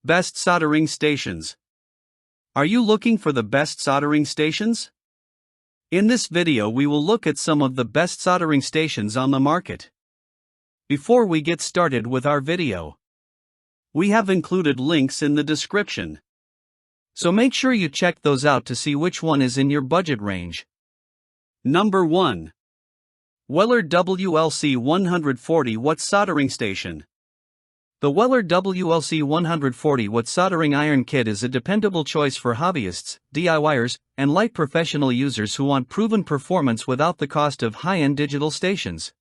Best soldering stations. Are you looking for the best soldering stations? In this video we will look at some of the best soldering stations on the market. Before we get started with our video, we have included links in the description, so make sure you check those out to see which one is in your budget range. Number 1. Weller WLC 140 Watt Soldering Station. The Weller WLC 140 Watt Soldering Iron Kit is a dependable choice for hobbyists, DIYers, and light professional users who want proven performance without the cost of high-end digital stations.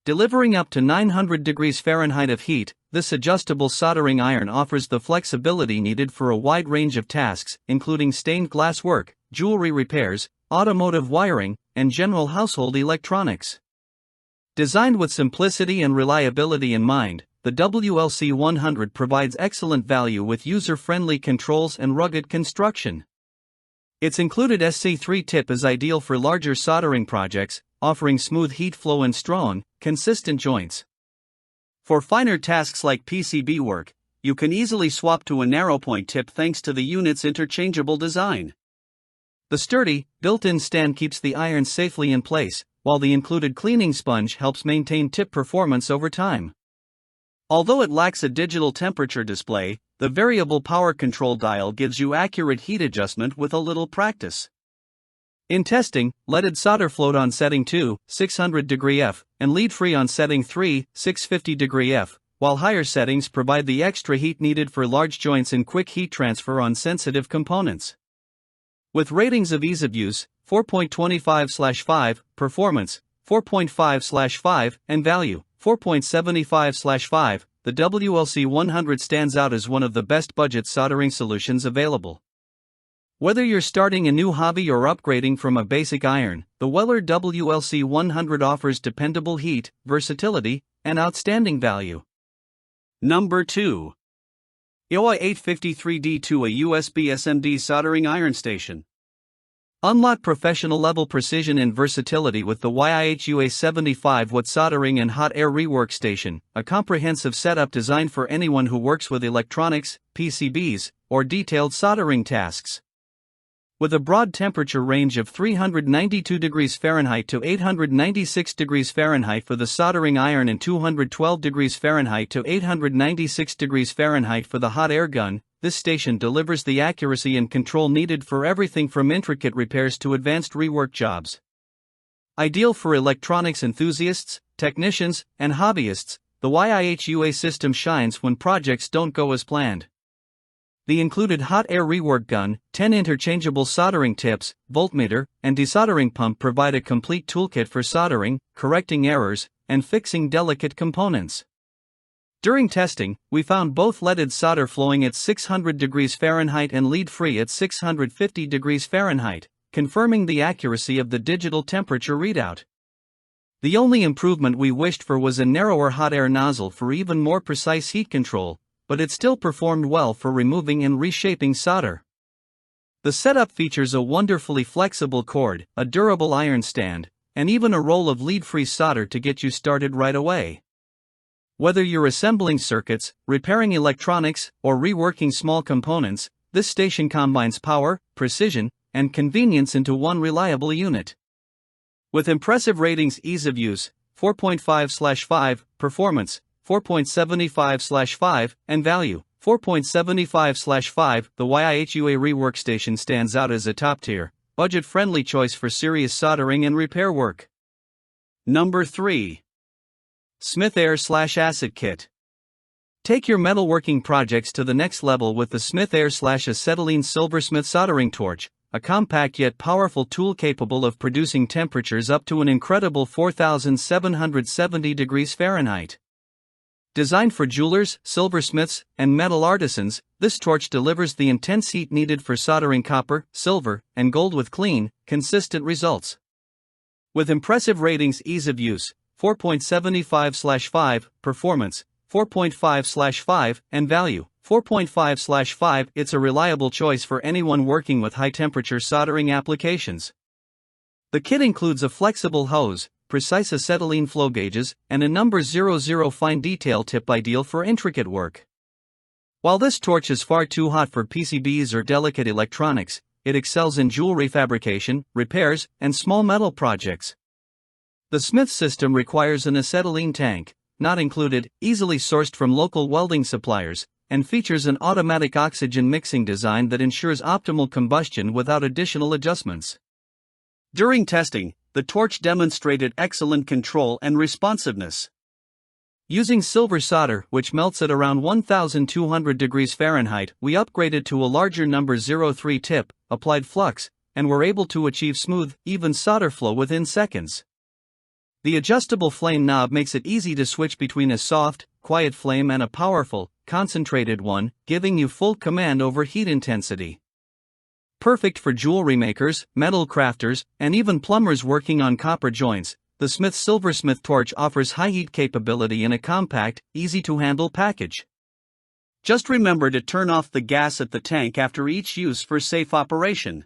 Delivering up to 900 degrees Fahrenheit of heat, this adjustable soldering iron offers the flexibility needed for a wide range of tasks, including stained glass work, jewelry repairs, automotive wiring, and general household electronics. Designed with simplicity and reliability in mind, the WLC 100 provides excellent value with user-friendly controls and rugged construction. Its included SC3 tip is ideal for larger soldering projects, offering smooth heat flow and strong, consistent joints. For finer tasks like PCB work, you can easily swap to a narrow point tip thanks to the unit's interchangeable design. The sturdy, built-in stand keeps the iron safely in place, while the included cleaning sponge helps maintain tip performance over time. Although it lacks a digital temperature display, the variable power control dial gives you accurate heat adjustment with a little practice. In testing, leaded solder flowed on setting 2, 600 degree F, and lead-free on setting 3, 650 degree F, while higher settings provide the extra heat needed for large joints and quick heat transfer on sensitive components. With ratings of ease of use, 4.25/5, performance, 4.5/5, and value, 4.75/5, the WLC 100 stands out as one of the best budget soldering solutions available. Whether you're starting a new hobby or upgrading from a basic iron, the Weller WLC 100 offers dependable heat, versatility, and outstanding value. Number 2. Yihua 853D2 A USB SMD Soldering Iron Station. Unlock professional-level precision and versatility with the Yihua 75 Watt Soldering and Hot Air Rework Station, a comprehensive setup designed for anyone who works with electronics, PCBs, or detailed soldering tasks. With a broad temperature range of 392 degrees Fahrenheit to 896 degrees Fahrenheit for the soldering iron and 212 degrees Fahrenheit to 896 degrees Fahrenheit for the hot air gun, this station delivers the accuracy and control needed for everything from intricate repairs to advanced rework jobs. Ideal for electronics enthusiasts, technicians, and hobbyists, the Yihua system shines when projects don't go as planned. The included hot air rework gun, 10 interchangeable soldering tips, voltmeter, and desoldering pump provide a complete toolkit for soldering, correcting errors, and fixing delicate components. During testing, we found both leaded solder flowing at 600 degrees Fahrenheit and lead-free at 650 degrees Fahrenheit, confirming the accuracy of the digital temperature readout. The only improvement we wished for was a narrower hot air nozzle for even more precise heat control, but it still performed well for removing and reshaping solder. The setup features a wonderfully flexible cord, a durable iron stand, and even a roll of lead-free solder to get you started right away. Whether you're assembling circuits, repairing electronics, or reworking small components, this station combines power, precision, and convenience into one reliable unit. With impressive ratings, ease of use, 4.5/5, performance, 4.75/5, and value, 4.75/5, the Yihua rework station stands out as a top-tier, budget-friendly choice for serious soldering and repair work. Number 3. Smith Air/Acet Kit. Take your metalworking projects to the next level with the Smith Air/Acetylene Silversmith Soldering Torch, a compact yet powerful tool capable of producing temperatures up to an incredible 4,770 degrees Fahrenheit. Designed for jewelers, silversmiths, and metal artisans, this torch delivers the intense heat needed for soldering copper, silver, and gold with clean, consistent results. With impressive ratings, ease of use, 4.75/5, performance, 4.5/5, and value, 4.5/5, it's a reliable choice for anyone working with high-temperature soldering applications. The kit includes a flexible hose, precise acetylene flow gauges, and a number 00 fine detail tip ideal for intricate work. While this torch is far too hot for PCBs or delicate electronics, it excels in jewelry fabrication, repairs, and small metal projects. The Smith system requires an acetylene tank, not included, easily sourced from local welding suppliers, and features an automatic oxygen mixing design that ensures optimal combustion without additional adjustments. During testing, the torch demonstrated excellent control and responsiveness. Using silver solder, which melts at around 1200 degrees Fahrenheit, we upgraded to a larger number 03 tip, applied flux, and were able to achieve smooth, even solder flow within seconds. The adjustable flame knob makes it easy to switch between a soft, quiet flame and a powerful, concentrated one, giving you full command over heat intensity. Perfect for jewelry makers, metal crafters, and even plumbers working on copper joints, the Smith Silversmith torch offers high heat capability in a compact, easy-to-handle package. Just remember to turn off the gas at the tank after each use for safe operation.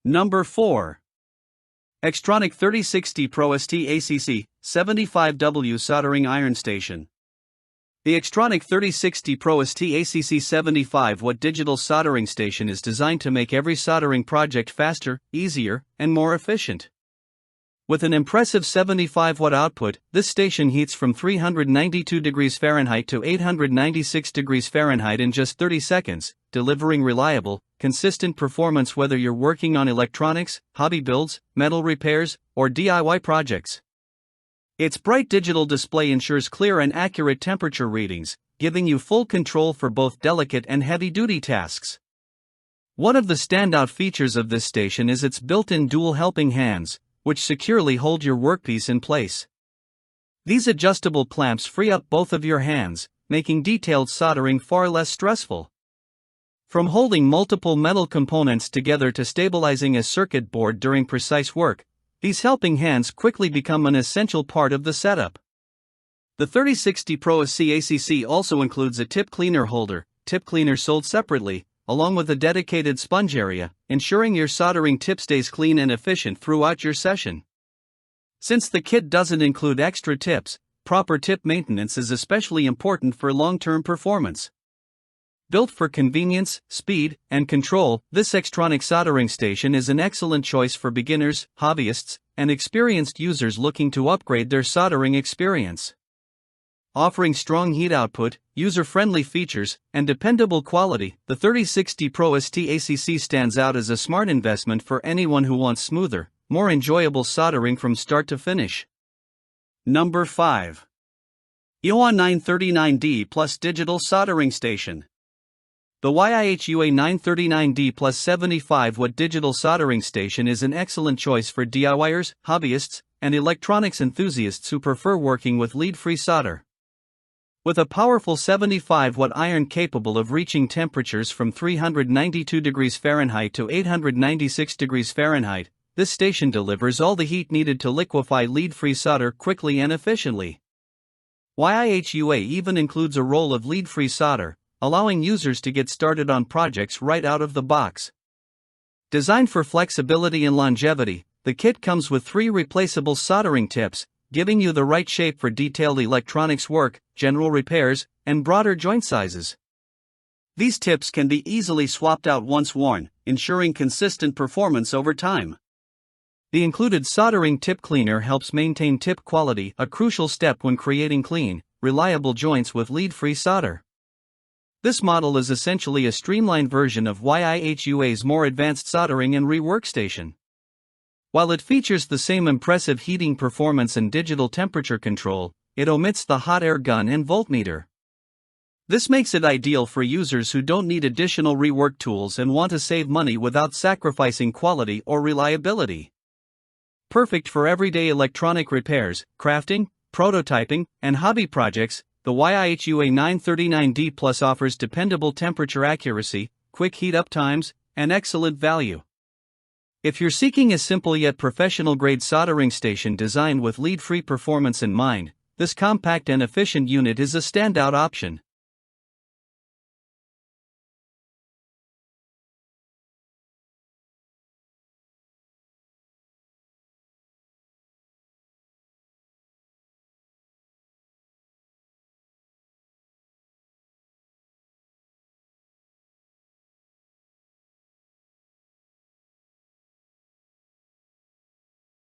Number 4. X-Tronic 3060 Pro ST ACC 75W Soldering Iron Station. The X-Tronic 3060 Pro ST ACC 75W digital soldering station is designed to make every soldering project faster, easier, and more efficient. With an impressive 75W output, this station heats from 392 degrees Fahrenheit to 896 degrees Fahrenheit in just 30 seconds, delivering reliable, consistent performance whether you're working on electronics, hobby builds, metal repairs, or DIY projects. Its bright digital display ensures clear and accurate temperature readings, giving you full control for both delicate and heavy-duty tasks. One of the standout features of this station is its built-in dual helping hands, which securely hold your workpiece in place. These adjustable clamps free up both of your hands, making detailed soldering far less stressful. From holding multiple metal components together to stabilizing a circuit board during precise work, these helping hands quickly become an essential part of the setup. The 3060 Pro ACC also includes a tip cleaner holder, tip cleaner sold separately, along with a dedicated sponge area, ensuring your soldering tip stays clean and efficient throughout your session. Since the kit doesn't include extra tips, proper tip maintenance is especially important for long-term performance. Built for convenience, speed, and control, this X-Tronic soldering station is an excellent choice for beginners, hobbyists, and experienced users looking to upgrade their soldering experience. Offering strong heat output, user-friendly features, and dependable quality, the 3060 Pro ST ACC stands out as a smart investment for anyone who wants smoother, more enjoyable soldering from start to finish. Number 5. Yihua 939D Plus Digital Soldering Station. The Yihua 939D Plus 75W digital soldering station is an excellent choice for DIYers, hobbyists, and electronics enthusiasts who prefer working with lead-free solder. With a powerful 75W iron capable of reaching temperatures from 392 degrees Fahrenheit to 896 degrees Fahrenheit, this station delivers all the heat needed to liquefy lead-free solder quickly and efficiently. Yihua even includes a roll of lead-free solder, allowing users to get started on projects right out of the box. Designed for flexibility and longevity, the kit comes with 3 replaceable soldering tips, giving you the right shape for detailed electronics work, general repairs, and broader joint sizes. These tips can be easily swapped out once worn, ensuring consistent performance over time. The included soldering tip cleaner helps maintain tip quality, a crucial step when creating clean, reliable joints with lead-free solder. This model is essentially a streamlined version of Yihua's more advanced soldering and rework station. While it features the same impressive heating performance and digital temperature control, it omits the hot air gun and voltmeter. This makes it ideal for users who don't need additional rework tools and want to save money without sacrificing quality or reliability. Perfect for everyday electronic repairs, crafting, prototyping, and hobby projects, the Yihua 939D Plus offers dependable temperature accuracy, quick heat-up times, and excellent value. If you're seeking a simple yet professional-grade soldering station designed with lead-free performance in mind, this compact and efficient unit is a standout option.